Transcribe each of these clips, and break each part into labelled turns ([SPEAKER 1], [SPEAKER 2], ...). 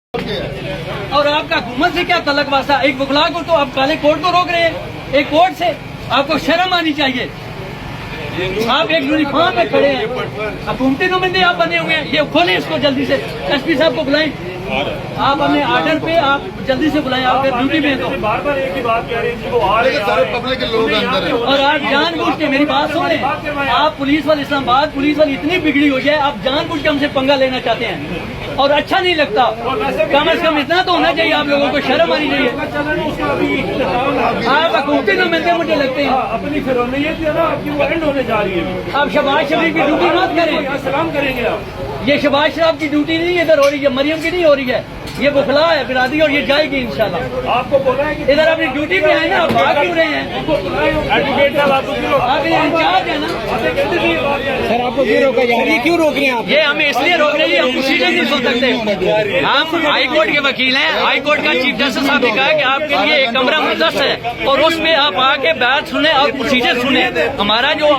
[SPEAKER 1] और आपका हुकूमत से क्या तल्लक वास्ता? एक वकला को तो आप काले कोर्ट को रोक रहे हैं, एक कोर्ट से आपको शर्म आनी चाहिए। आप एक यूनिफॉर्म में खड़े हैं, हुकूमती नुमाइंदे आप बने हुए हैं, ये खोले इसको जल्दी से। एसपी साहब को बुलाएं, आप अपने आर्डर पे आप जल्दी से बुलाएं, आप ड्यूटी में तो
[SPEAKER 2] बार बार एक ही बात कह रहे हैं, वो आ रहे हैं
[SPEAKER 3] पब्लिक के लोग अंदर हैं।
[SPEAKER 1] और आप जानबूझ के मेरी बात सुन लें, आप पुलिस वाले इस्लामाबाद पुलिस वाली इतनी बिगड़ी हुई है, आप जानबूझ के हमसे पंगा लेना चाहते हैं और अच्छा नहीं लगता। कम से कम इतना तो होना चाहिए, आप लोगों को शर्म आनी चाहिए। आप हुकूमती नुमाइंदे मुझे लगते हैं,
[SPEAKER 2] अपनी फिरौनियत जो है ना आपकी वो एंड होने जा रही है।
[SPEAKER 1] आप शहबाज शरीफ की ड्यूटी मत करें।
[SPEAKER 2] सलाम करेंगे आप।
[SPEAKER 1] ये शहबाज शरीफ की ड्यूटी नहीं इधर हो रही है, मरियम की नहीं हो रही है, ये बुखला है बिरादरी और ये जाएगी इंशाल्लाह।
[SPEAKER 2] आपको बोला है कि
[SPEAKER 1] इधर अपनी ड्यूटी पे आए ना, आप भाग क्यों रहे हैं?
[SPEAKER 2] एडवोकेट साहब
[SPEAKER 1] आप ये इंचार्ज है ना।
[SPEAKER 4] सर आपको क्यों रोका जा रहा है? क्यों रोक रहे हैं आप?
[SPEAKER 1] ये हमें इसलिए रोक रही है, हम प्रोसीजर नहीं सुन सकते। हम हाई कोर्ट के वकील हैं, हाई कोर्ट का चीफ जस्टिस साहब ने कहा कि आपके लिए एक कमरा मुख्तस है और उस पे आप आके बात सुने और प्रोसीजर सुने। हमारा जो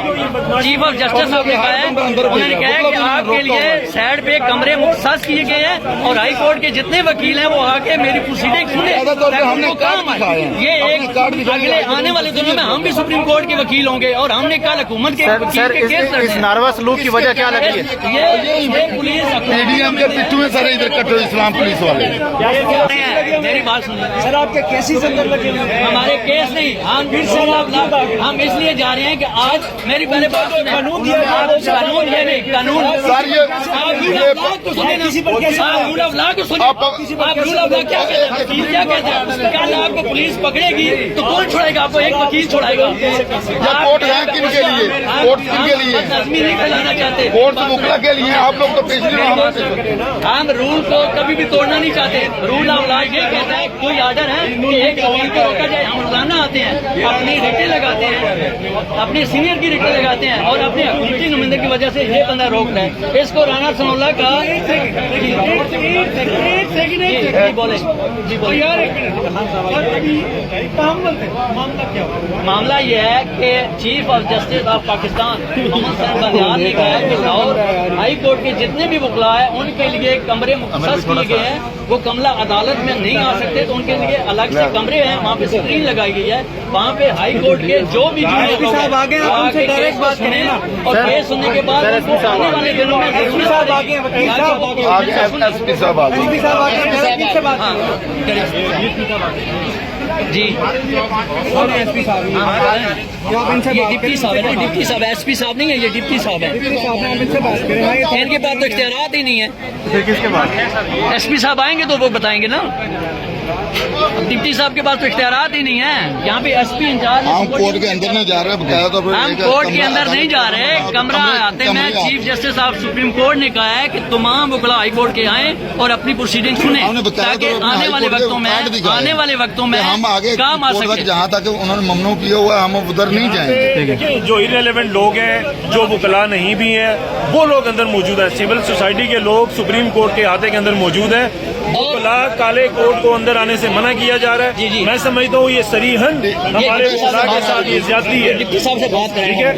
[SPEAKER 1] चीफ ऑफ जस्टिस साहब ने कहा है, उन्होंने कहा है कि आपके लिए साइड पे कमरे मुख्तस किए गए हैं और हाई कोर्ट के जितने वकील हैं वो आके मेरी प्रोसीडिंग सुने। हमने काम आए, ये एक अगले आने वाले दिनों में हम भी सुप्रीम कोर्ट के वकील होंगे और हमने कल हुकूमत के
[SPEAKER 4] सर इस नारवा सलूक की वजह क्या लगी है?
[SPEAKER 1] ये पुलिस
[SPEAKER 3] मीडियम के पिट्ठू में सर इधर कटो इस्लाम पुलिस वाले।
[SPEAKER 1] मेरी बात सुनिए
[SPEAKER 4] सर आपके केसेस अंदर लगे हुए हैं।
[SPEAKER 1] हमारे केस नहीं, हम फिर से हम इसलिए जा रहे हैं कि आज मेरी पहले बात सुने।
[SPEAKER 4] कानून दिया
[SPEAKER 1] कानून ये नहीं, कानून
[SPEAKER 3] सर ये
[SPEAKER 1] आप रूल ऑफ लॉ को सुने। आप रूल ऑफ लॉ क्या कहते हैं? वकील क्या कहते हैं? कल आपको पुलिस पकड़ेगी तो कौन छोड़ेगा आपको? एक वकील छोड़ेगा।
[SPEAKER 3] कोर्ट है किनके लिए? कोर्ट किनके लिए?
[SPEAKER 1] नज़मी नहीं फैलाना चाहते,
[SPEAKER 3] कोर्ट तो मुखला के लिए, आप लोग तो पेशगी
[SPEAKER 1] हम रूल को कभी भी तोड़ना नहीं चाहते। रूल ऑफ लॉ ये कहता है कोई आर्डर है कि एक वकील को रोका जाए। हम रोजाना आते हैं, अपनी रिटें लगाते हैं, अपने सीनियर की रिटें लगाते हैं और अपने हुकूमती नुमाइंदे की वजह से ये बंदा रोक रहा है। इसको राना सनोल्ला का बोले जी बोले मामला ये है कि chief of justice of Pakistan Mohammad Sain Bandial ने कहा है कि लाहौर हाई कोर्ट के जितने भी वकला है उनके लिए कमरे मुख्तस किए गए हैं। वो कमला अदालत में नहीं आ सकते तो उनके लिए अलग से कमरे हैं, वहाँ पे स्क्रीन लगाई गई है। वहाँ पे हाई कोर्ट के जो भी
[SPEAKER 4] साहब आगे हैं, उनसे डायरेक्ट बात करें ना।
[SPEAKER 1] और केस सुनने के बाद उनको आने वाले दिनों में
[SPEAKER 4] एसपी साहब आगे हैं, वकील साहब आगे हैं,
[SPEAKER 3] एसपी साहब आगे
[SPEAKER 4] एसपी साहब आगे हैं, वकील से बात
[SPEAKER 1] हाँ जी
[SPEAKER 4] करें। एसपी साहब
[SPEAKER 1] ये डिप्टी साहब है ना, डिप्टी साहब एसपी साहब नहीं है, ये डिप्टी साहब है।
[SPEAKER 4] इनसे बात करें।
[SPEAKER 1] इनके पास तो इख्तियारात ही नहीं है।
[SPEAKER 4] फिर किसके बाद?
[SPEAKER 1] एसपी साहब आएंगे तो वो बताएंगे ना। डिप्टी साहब के पास तो इख्तियारात ही नहीं है। यहाँ पे एसपी इंचार्ज
[SPEAKER 3] हम कोर्ट के अंदर नहीं जा रहे, बताया तो
[SPEAKER 1] हम कोर्ट के अंदर नहीं जा रहे। कमरा आते में chief justice of supreme court ने कहा है कि तमाम वकला हाई कोर्ट के आए और अपनी प्रोसीडिंग सुने ताकि आने वाले वक्तों में
[SPEAKER 3] हम आगे
[SPEAKER 1] काम आ सके।
[SPEAKER 3] जहाँ तक उन्होंने ममनू किया हुआ है हम उधर नहीं जाएंगे।
[SPEAKER 2] देखिए जो इरेलेवेंट लोग हैं, जो वकला नहीं भी हैं, वो लोग अंदर मौजूद है। सिविल सोसाइटी के लोग सुप्रीम कोर्ट के अहाते के अंदर मौजूद है। वकला काले कोर्ट को अंदर आने से मना किया जा रहा
[SPEAKER 1] जी, जी।
[SPEAKER 2] है। मैं समझता हूँ ये सरीहन हमारे वकला के साथ ये ज्यादती है।
[SPEAKER 1] डिप्टी साहब से बात
[SPEAKER 2] ठीक
[SPEAKER 1] करें।
[SPEAKER 2] है,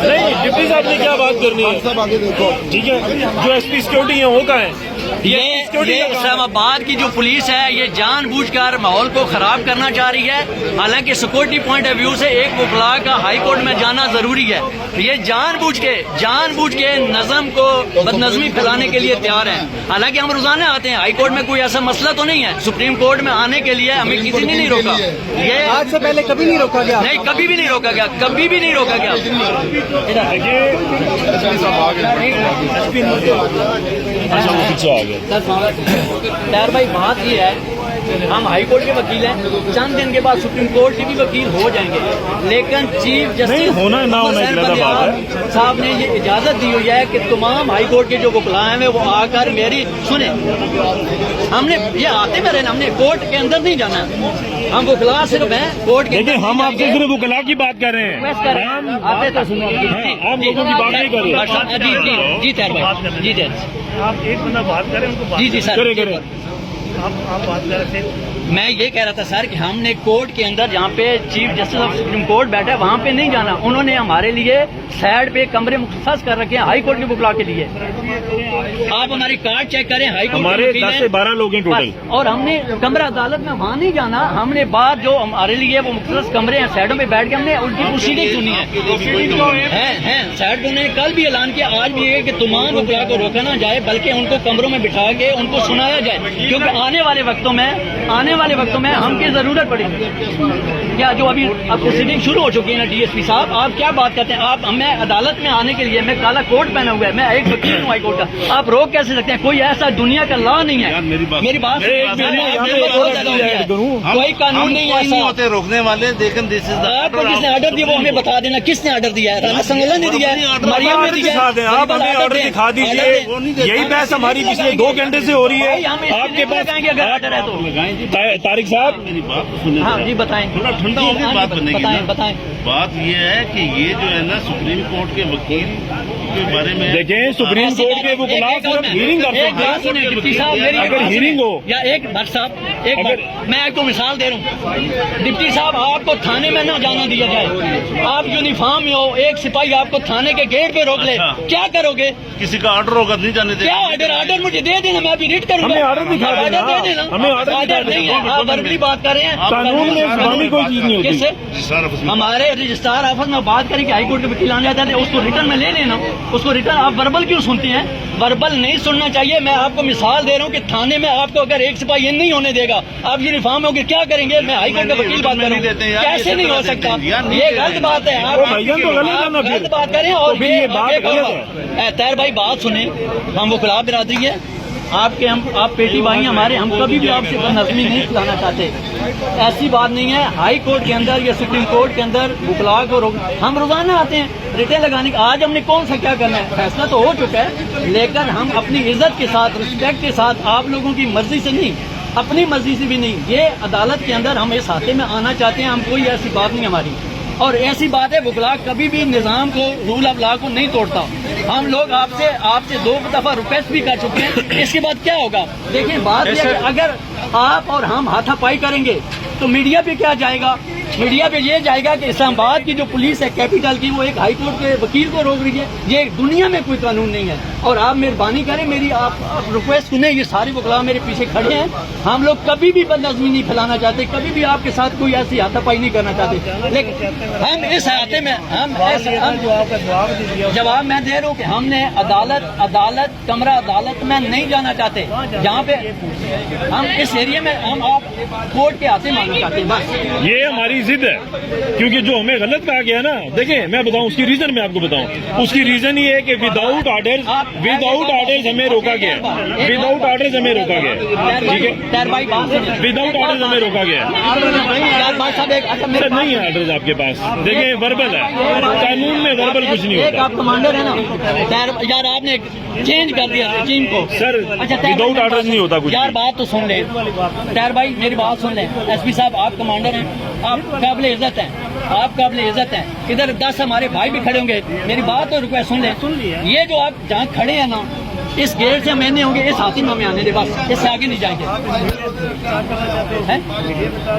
[SPEAKER 2] नहीं डिप्टी साहब ने क्या बात करनी है?
[SPEAKER 3] सब आगे देखो।
[SPEAKER 2] ठीक है, जो एसपी सिक्योरिटी है वो कहाँ है?
[SPEAKER 1] ये इस्लामाबाद की जो पुलिस है ये जानबूझकर माहौल को खराब करना चाह रही है। हालांकि सिक्योरिटी पॉइंट ऑफ व्यू से एक वकला का हाई कोर्ट में जाना जरूरी है। ये जानबूझ के नज़म को बदनज़मी फैलाने के लिए तैयार हैं। हालांकि हम रोजाना आते हैं, हाई कोर्ट में कोई ऐसा मसला तो नहीं है। सुप्रीम कोर्ट में आने के लिए हमें किसी ने नहीं रोका। ये
[SPEAKER 4] आज से पहले कभी नहीं रोका गया?
[SPEAKER 1] नहीं, कभी भी नहीं रोका गया, कभी भी नहीं रोका गया। खैर भाई बात ये है, हम हाई कोर्ट के वकील हैं, चंद दिन के बाद सुप्रीम कोर्ट के भी वकील हो जाएंगे। लेकिन चीफ जस्टिस
[SPEAKER 2] होना ना होना एक अलग बात है।
[SPEAKER 1] साहब ने ये इजाजत दी हुई है कि तमाम हाई कोर्ट के जो वकला हैं वो आकर मेरी सुने। हमने ये आते मेरे हमने कोर्ट के अंदर नहीं जाना, हम वकला सिर्फ हैं कोर्ट के।
[SPEAKER 2] देखिए हम आपसे सिर्फ वकला की बात कर रहे हैं,
[SPEAKER 1] रिक्वेस्ट कर रहे हैं, आते तो सुनो।
[SPEAKER 2] हम लोगों की बात नहीं कर रहे।
[SPEAKER 1] जी जी जी तैर भाई जी तैर
[SPEAKER 2] आप एक बंदा बात करें, उनको
[SPEAKER 1] जी जी सर
[SPEAKER 2] करे आप बात कर रहे थे।
[SPEAKER 1] मैं ये कह रहा था सर कि हमने कोर्ट के अंदर जहाँ पे chief justice of supreme court बैठा है वहाँ पे नहीं जाना। उन्होंने हमारे लिए साइड पे कमरे मुख्तस कर रखे हैं हाई कोर्ट के बुकला के लिए। आप हमारी कार्ड चेक करें, हाई कोर्ट
[SPEAKER 2] हमारे 10 से 12 लोग हैं टोटल।
[SPEAKER 1] और हमने कमरा अदालत में वहाँ नहीं जाना। हमने बाहर जो हमारे लिए वो मुख्तस कमरे हैं साइडों पे बैठ के हमने उनकी प्रोसीडिंग सुनी है। साइड उन्होंने कल भी ऐलान किया, आज भी है कि तमाम बुकला को रोका ना जाए बल्कि उनको कमरों में बिठा के उनको सुनाया जाए, क्योंकि आने वाले वक्तों में हमकी जरूरत पड़ेगी। क्या जो अभी अब प्रोसीडिंग शुरू हो चुकी है ना डीएसपी साहब, आप क्या बात करते हैं? आप मैं अदालत में आने के लिए मैं काला कोट पहना हुआ है, मैं एक वकील हूँ हाई कोर्ट का, आप रोक कैसे सकते हैं? कोई ऐसा दुनिया का लॉ नहीं है। मेरी बात कोई कानून नहीं है ऐसा
[SPEAKER 5] होते रोकने वाले। लेकिन दिस इज
[SPEAKER 1] आपको किसने ऑर्डर दिया वो हमें बता देना, किसने ऑर्डर दिया है? राना संगला ने दिया है, मरियम ने दिया है।
[SPEAKER 2] आप हमें ऑर्डर दिखा दीजिए। यही बहस हमारी पिछले 2 घंटे से हो रही है। आपके पास
[SPEAKER 1] अगर ऑर्डर है तो
[SPEAKER 2] तारिक साहब
[SPEAKER 5] मेरी बात सुनिए।
[SPEAKER 1] हाँ जी बताएं,
[SPEAKER 5] थोड़ा ठंडा होकर बात बनेगी ना।
[SPEAKER 1] बताएं।
[SPEAKER 5] बात ये है कि ये जो है ना सुप्रीम कोर्ट के वकील के बारे में
[SPEAKER 2] देखें, सुप्रीम कोर्ट के वकील सिर्फ हियरिंग कर सकते हैं।
[SPEAKER 1] डिप्टी साहब मेरी
[SPEAKER 2] अगर हियरिंग हो
[SPEAKER 1] या एक भट्ट साहब एक मैं आपको मिसाल दे रहा हूँ। डिप्टी साहब आपको थाने में ना जाना दिया जाए, आप यूनिफॉर्म में हो, एक सिपाही आपको थाने के गेट पे रोक ले, क्या करोगे?
[SPEAKER 5] किसी का ऑर्डर होगा नहीं जाने
[SPEAKER 1] क्या ऑर्डर मुझे दे देना, मैं अभी रीड करूंगा।
[SPEAKER 2] हमें ऑर्डर दिखा देना,
[SPEAKER 1] दे देना।
[SPEAKER 2] हमें ऑर्डर
[SPEAKER 1] नहीं है, आप वर्बली बात कर रहे हैं।
[SPEAKER 2] कानून में जुबानी कोई चीज नहीं होती।
[SPEAKER 1] किससे? हमारे रजिस्ट्रार ऑफिस में बात करें कि हाईकोर्ट के वकील आने जाते हैं, उसको रिटर्न में ले लेना। उसको रिटर्न आप वर्बल क्यों सुनते हैं? वर्बल नहीं सुनना चाहिए। मैं आपको मिसाल दे रहा हूँ कि थाने में आपको अगर एक सिपाही नहीं होने देगा, आप यूनिफॉर्म होकर क्या करेंगे? मैं हाईकोर्ट का वकील बात कर रहा हूँ, कैसे नहीं हो सकता? ये गलत बात है। आप गलत बात करें और ये तैर भाई बात सुने, हम वकला बिरादरी है आपके, आप पेटी भाई हमारे, हम कभी भी आपसे बदनज़मी नहीं खिलाना चाहते। ऐसी बात नहीं है। हाई कोर्ट के अंदर या सुप्रीम कोर्ट के अंदर वकला को रोक, हम रोजाना आते हैं रिटेल लगाने का। आज हमने कौन सा क्या करना है, फैसला तो हो चुका है, लेकिन हम अपनी इज्जत के साथ, रिस्पेक्ट के साथ, आप लोगों की मर्जी से नहीं, अपनी मर्जी से भी नहीं, ये अदालत के अंदर हम इस हाथे में आना चाहते हैं। हम कोई ऐसी बात नहीं हमारी, और ऐसी बात है वकला कभी भी निजाम को, रूल ऑफ लॉ को नहीं तोड़ता। हम लोग आपसे 2 दफा रिक्वेस्ट भी कर चुके हैं। इसके बाद क्या होगा? देखिए बात यह है कि अगर आप और हम हाथापाई करेंगे तो मीडिया पे क्या जाएगा? मीडिया पे ये जाएगा कि इस्लामाबाद की जो पुलिस है कैपिटल की, वो एक हाई कोर्ट के वकील को रोक रही है। ये दुनिया में कोई कानून नहीं है। और आप मेहरबानी करें, मेरी आप रिक्वेस्ट सुने, ये सारे वकला मेरे पीछे खड़े हैं। हम लोग कभी भी बदनज़मी नहीं फैलाना चाहते, कभी भी आपके साथ कोई ऐसी हाथापाई नहीं करना चाहते, लेकिन हम इस हाथे में जवाब मैं दे रहा हूँ कि हमने अदालत कमरा अदालत में नहीं जाना चाहते, जहाँ पे हम इस एरिया में हम आप कोर्ट के हाथे मानना चाहते हैं। बस
[SPEAKER 2] ये हमारी जिद है, क्योंकि जो हमें गलत कहा गया ना, देखिए मैं बताऊं उसकी रीजन, मैं आपको बताऊं उसकी रीजन ये है कि विदाउट ऑर्डर्स हमें रोका गया, विदाउट ऑर्डर्स हमें रोका गया। ठीक है, विदाउट ऑर्डर्स हमें रोका गया। नहीं है ऑर्डर्स आपके पास, देखिए वर्बल है, कानून में वर्बल कुछ नहीं होता।
[SPEAKER 1] आप कमांडर है ना यार, आपने चेंज कर दिया टीम को
[SPEAKER 2] सर। विदाउट ऑर्डर्स नहीं होता कुछ
[SPEAKER 1] यार। बात तो सुन ले टैर भाई, मेरी बात सुन ले। एसपी साहब आप कमांडर हैं, आप काबिल इज्जत हैं, आप काबिल इज्जत हैं। इधर 10 हमारे भाई भी खड़े होंगे, मेरी बात तो रिक्वेस्ट सुन ले। ये जो आप जहाँ खड़े हैं ना, इस गेट से मैंने होंगे, इस हाथी में हमें आने दे, बस इससे आगे नहीं जाएंगे।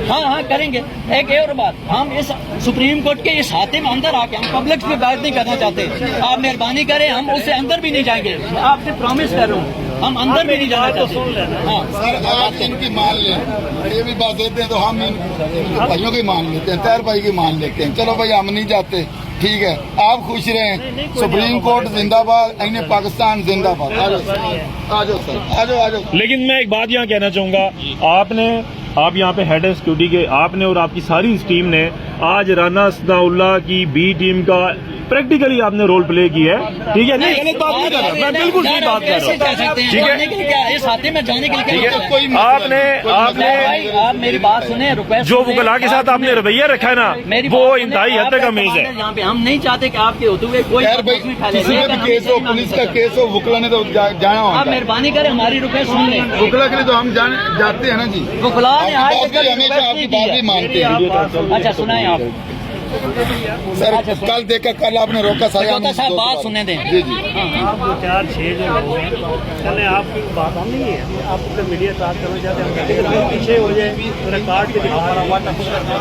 [SPEAKER 1] हाँ करेंगे। एक और बात, हम इस सुप्रीम कोर्ट के इस हाथे में अंदर आके हम पब्लिक में बात नहीं करना चाहते। आप मेहरबानी करें, हम उससे अंदर भी नहीं जाएंगे, मैं आपसे प्रॉमिस कर रहा हूँ, हम अंदर भी नहीं जाना चाहते। हाँ
[SPEAKER 3] सर आप इनकी मान लें, ये भी बात देते हैं तो हम इनके भाइयों की मान लेते हैं, तैर भाई की मान लेते हैं। चलो भाई हम नहीं जाते, ठीक है, आप खुश रहें। सुप्रीम कोर्ट जिंदाबाद, इन्हें पाकिस्तान जिंदाबाद। आ जाओ सर, आ जाओ।
[SPEAKER 2] लेकिन मैं एक बात यहाँ कहना चाहूँगा, आप यहाँ पे हेड ऑफ सिक्योरिटी के आपने और आपकी सारी टीम ने आज राना सनाउल्लाह की बी टीम का प्रैक्टिकली आपने रोल प्ले किया है। ठीक है, नहीं गलत बात नहीं कर रहा, मैं बिल्कुल सही बात कर रहा हूँ। ठीक है,
[SPEAKER 1] इस हाथे में जाने के लिए
[SPEAKER 2] आपने
[SPEAKER 1] आप मेरी बात सुने,
[SPEAKER 2] जो वकला के साथ आपने रवैया रखा है ना, वो इंतहाई हद तक अमेज है।
[SPEAKER 1] यहाँ पे हम नहीं चाहते कि आपके होते हुए कोई
[SPEAKER 3] किसी में भी केस हो, पुलिस का केस हो, वकला ने तो जाना हो।
[SPEAKER 1] आप मेहरबानी करें, हमारी रिक्वेस्ट सुन लें।
[SPEAKER 3] वकला के लिए तो हम जाते हैं ना जी,
[SPEAKER 1] वकला ने आज
[SPEAKER 3] हमेशा आपकी बात भी मानते हैं।
[SPEAKER 1] अच्छा सुनाए आप।
[SPEAKER 3] सर कल देखा, कल आपने रोका
[SPEAKER 1] साहब बात सुनने दें।
[SPEAKER 3] जी जी
[SPEAKER 6] आप 4-6 जो लोग हैं, चले आपकी बात हम नहीं है, आपको मीडिया साथ करना चाहते हैं, हम पीछे हो जाए, उन्हें काट के दिखा रहा हूं,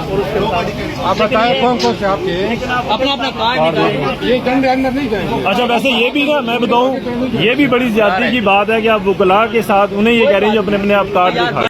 [SPEAKER 6] और उसके बाद
[SPEAKER 4] आप बताएं कौन कौन से आपके
[SPEAKER 1] अपना अपना कार्ड निकालें।
[SPEAKER 4] ये जंग अंदर नहीं जाएंगे।
[SPEAKER 2] अच्छा, वैसे ये भी ना, मैं बताऊं, ये भी बड़ी ज्यादती की बात है कि आप वकला के साथ उन्हें ये कह रहे हैं जो अपने अपने आप कार्ड दिखाएं।